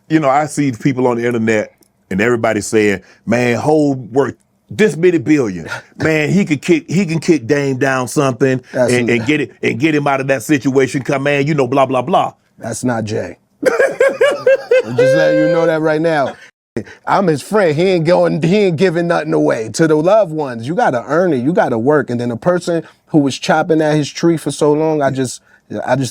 I see people on the internet and everybody saying, man, Hov worth this many billion. Man, he can kick Dame down something and get him out of that situation. Come, man, blah, blah, blah. That's not Jay. I'm just letting you know that right now. I'm his friend. He ain't giving nothing away. To the loved ones, you gotta earn it. You gotta work. And then the person who was chopping at his tree for so long, I just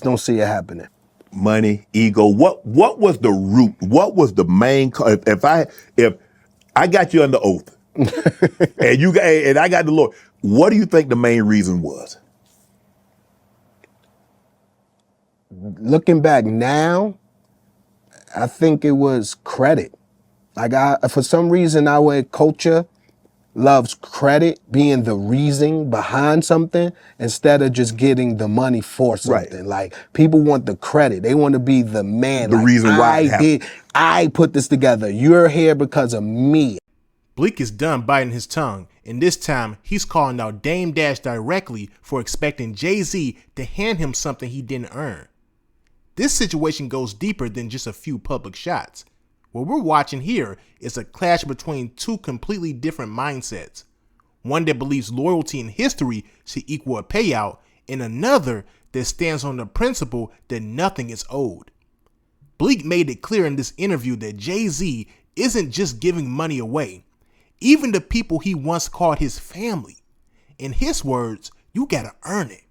don't see it happening. Money, ego. What was the root? What was the main? If I got you under oath, and I got the Lord, what do you think the main reason was? Looking back now, I think it was credit. Like for some reason, our culture loves credit being the reason behind something instead of just getting the money for something. Right. Like people want the credit. They want to be the man. The reason why I put this together. You're here because of me. Bleak is done biting his tongue, and this time he's calling out Dame Dash directly for expecting Jay-Z to hand him something he didn't earn. This situation goes deeper than just a few public shots. What we're watching here is a clash between two completely different mindsets. One that believes loyalty and history should equal a payout, and another that stands on the principle that nothing is owed. Bleak made it clear in this interview that Jay-Z isn't just giving money away, even the people he once called his family. In his words, you gotta earn it.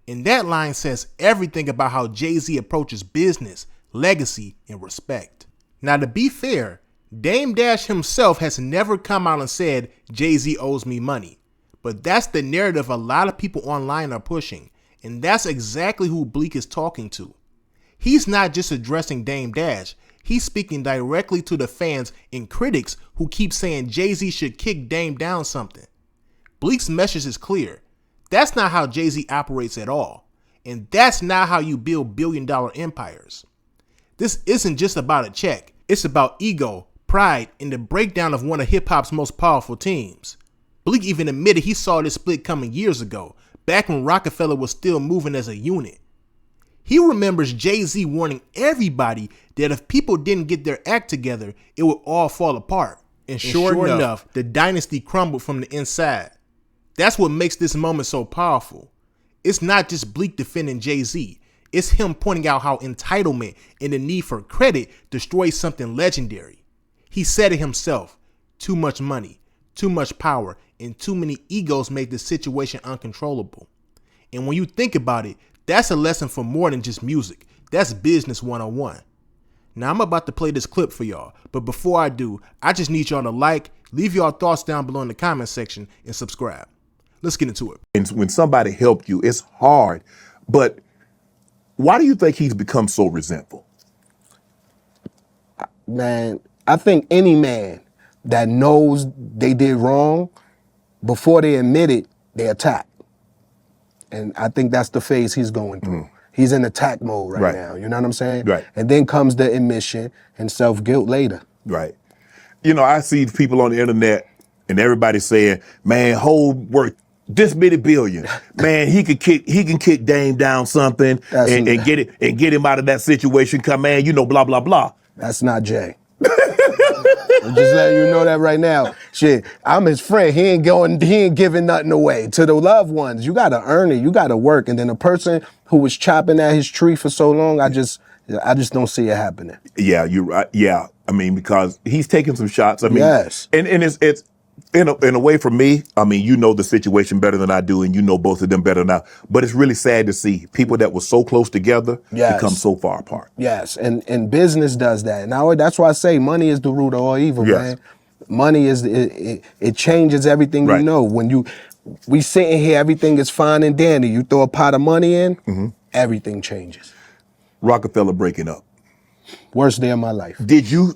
And that line says everything about how Jay-Z approaches business, legacy, and respect. Now, to be fair, Dame Dash himself has never come out and said Jay-Z owes me money. But that's the narrative a lot of people online are pushing, and that's exactly who Bleak is talking to. He's not just addressing Dame Dash, he's speaking directly to the fans and critics who keep saying Jay-Z should kick Dame down something. Bleak's message is clear. That's not how Jay-Z operates at all, and that's not how you build billion-dollar empires. This isn't just about a check. It's about ego, pride, and the breakdown of one of hip-hop's most powerful teams. Bleak even admitted he saw this split coming years ago, back when Roc-A-Fella was still moving as a unit. He remembers Jay-Z warning everybody that if people didn't get their act together, it would all fall apart. And sure enough, the dynasty crumbled from the inside. That's what makes this moment so powerful. It's not just Bleak defending Jay-Z. It's him pointing out how entitlement and the need for credit destroys something legendary. He said it himself. Too much money, too much power, and too many egos make the situation uncontrollable. And when you think about it, that's a lesson for more than just music. That's business 101. Now I'm about to play this clip for y'all, but before I do, I just need y'all to like, leave y'all thoughts down below in the comment section, and subscribe. Let's get into it. And when somebody helped you, it's hard, but why do you think he's become so resentful? Man, I think any man that knows they did wrong, before they admit it, they attack. And I think that's the phase he's going through. He's in attack mode right now, you know what I'm saying? Right. And then comes the admission and self-guilt later. Right. I see people on the internet and everybody saying, man, Hov worth this many billion. Man, he can kick Dame down something and get him out of that situation. Come, man, blah, blah, blah. That's not Jay. I'm just letting you know that right now. Shit, I'm his friend. He ain't giving nothing away. To the loved ones, you gotta earn it. You gotta work. And then the person who was chopping at his tree for so long, I just don't see it happening. Yeah, you're right. Yeah, because he's taking some shots. Yes. And it's in a way for me. You know the situation better than I do, and you know both of them better than I. But it's really sad to see people that were so close together become so far apart. Yes, and business does that. Now that's why I say money is the root of all evil, man. Money is it changes everything you know. When we sitting here, everything is fine and dandy. You throw a pot of money in, everything changes. Roc-A-Fella breaking up. Worst day of my life. Did you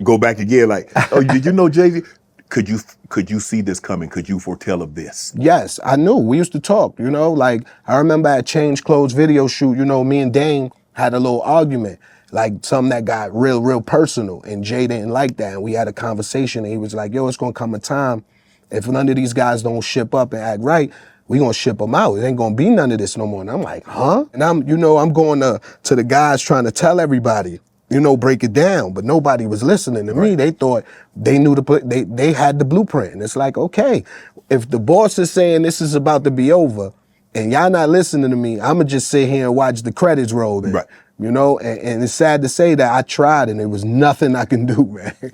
go back again? Like, did you know Jay-Z? Could you see this coming? Could you foretell of this? Yes, I knew. We used to talk, like I remember at Change Clothes video shoot, me and Dame had a little argument, like something that got real personal, and Jay didn't like that. And we had a conversation and he was like, yo, it's gonna come a time, if none of these guys don't ship up and act right, we gonna ship them out. It ain't gonna be none of this no more. And I'm like, huh? And I'm going to the guys trying to tell everybody, break it down. But nobody was listening to me. They thought they knew they had the blueprint. And it's like, okay, if the boss is saying this is about to be over and y'all not listening to me, I'ma just sit here and watch the credits roll then. Right. And it's sad to say that I tried and there was nothing I can do, man.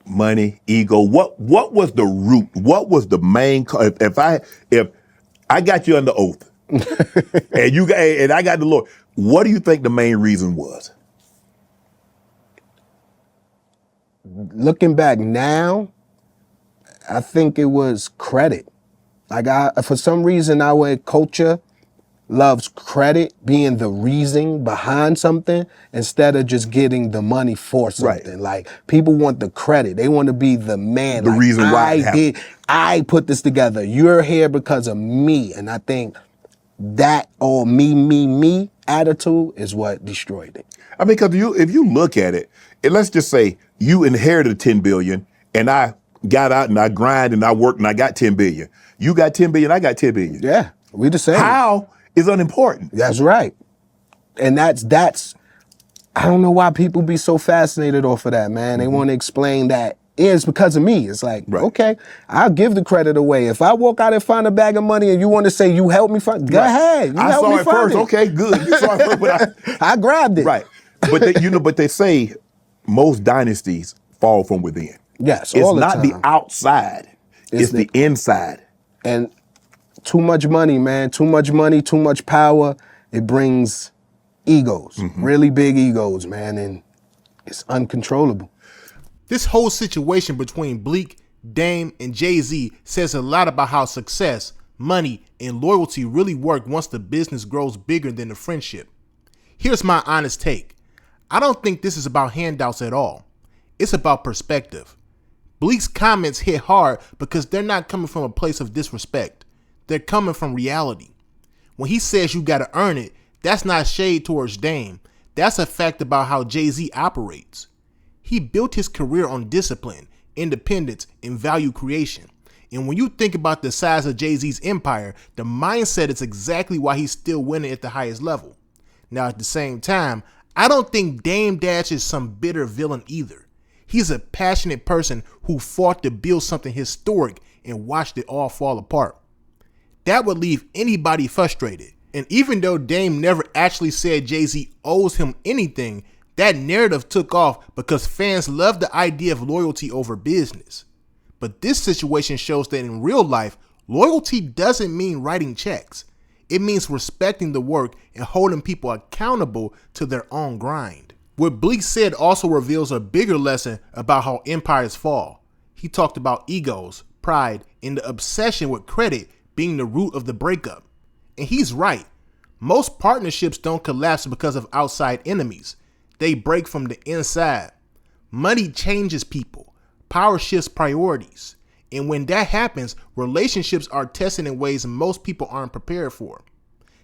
Money, ego. What was the root? What was the main? If I got you under oath, and I got the Lord, what do you think the main reason was? Looking back now, I think it was credit. Like for some reason, our culture loves credit being the reason behind something instead of just getting the money for something. Right. Like people want the credit. They want to be the man. The like, reason why it happened. I put this together. You're here because of me. And I think that all me attitude is what destroyed it. I mean, because if you look at it, and let's just say you inherited 10 billion, and I got out and I grind and I worked and I got 10 billion. You got 10 billion, I got 10 billion. Yeah, we the same. How is unimportant. That's right. And that's I don't know why people be so fascinated off of that, man. They want to explain that it's because of me. It's like, okay, I'll give the credit away. If I walk out and find a bag of money and you want to say you helped me find, go ahead. You I helped saw me it find first. it. Okay, good. You saw it first, but I grabbed it. Right. But they say most dynasties fall from within. Yes, it's all the not time. the outside. It's the inside. And too much money, man. Too much money, too much power. It brings egos, really big egos, man, and it's uncontrollable. This whole situation between Bleak, Dame, and Jay-Z says a lot about how success, money, and loyalty really work once the business grows bigger than the friendship. Here's my honest take. I don't think this is about handouts at all. It's about perspective. Bleak's comments hit hard because they're not coming from a place of disrespect. They're coming from reality. When he says you gotta earn it, that's not shade towards Dame. That's a fact about how Jay-Z operates. He built his career on discipline, independence, and value creation. And when you think about the size of Jay-Z's empire, the mindset is exactly why he's still winning at the highest level. Now, at the same time, I don't think Dame Dash is some bitter villain either. He's a passionate person who fought to build something historic and watched it all fall apart. That would leave anybody frustrated. And even though Dame never actually said Jay-Z owes him anything, that narrative took off because fans love the idea of loyalty over business. But this situation shows that in real life, loyalty doesn't mean writing checks. It means respecting the work and holding people accountable to their own grind. What Bleak said also reveals a bigger lesson about how empires fall. He talked about egos, pride, and the obsession with credit being the root of the breakup. And he's right. Most partnerships don't collapse because of outside enemies. They break from the inside. Money changes people. Power shifts priorities. And when that happens, relationships are tested in ways most people aren't prepared for.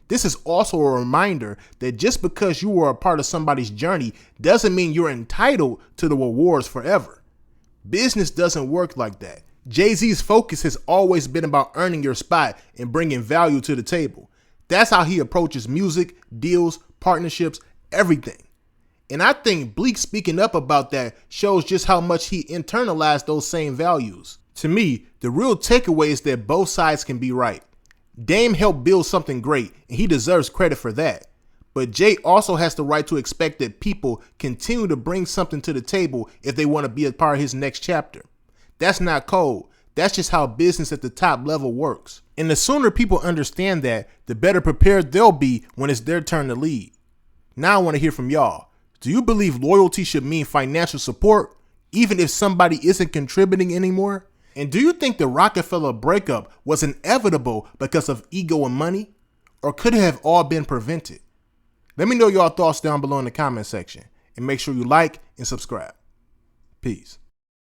This is also a reminder that just because you were a part of somebody's journey doesn't mean you're entitled to the rewards forever. Business doesn't work like that. Jay-Z's focus has always been about earning your spot and bringing value to the table. That's how he approaches music, deals, partnerships, everything. And I think Bleak speaking up about that shows just how much he internalized those same values. To me, the real takeaway is that both sides can be right. Dame helped build something great, and he deserves credit for that. But Jay also has the right to expect that people continue to bring something to the table if they want to be a part of his next chapter. That's not cold. That's just how business at the top level works. And the sooner people understand that, the better prepared they'll be when it's their turn to lead. Now I want to hear from y'all. Do you believe loyalty should mean financial support, even if somebody isn't contributing anymore? And do you think the Roc-A-Fella breakup was inevitable because of ego and money? Or could it have all been prevented? Let me know your thoughts down below in the comment section. And make sure you like and subscribe. Peace.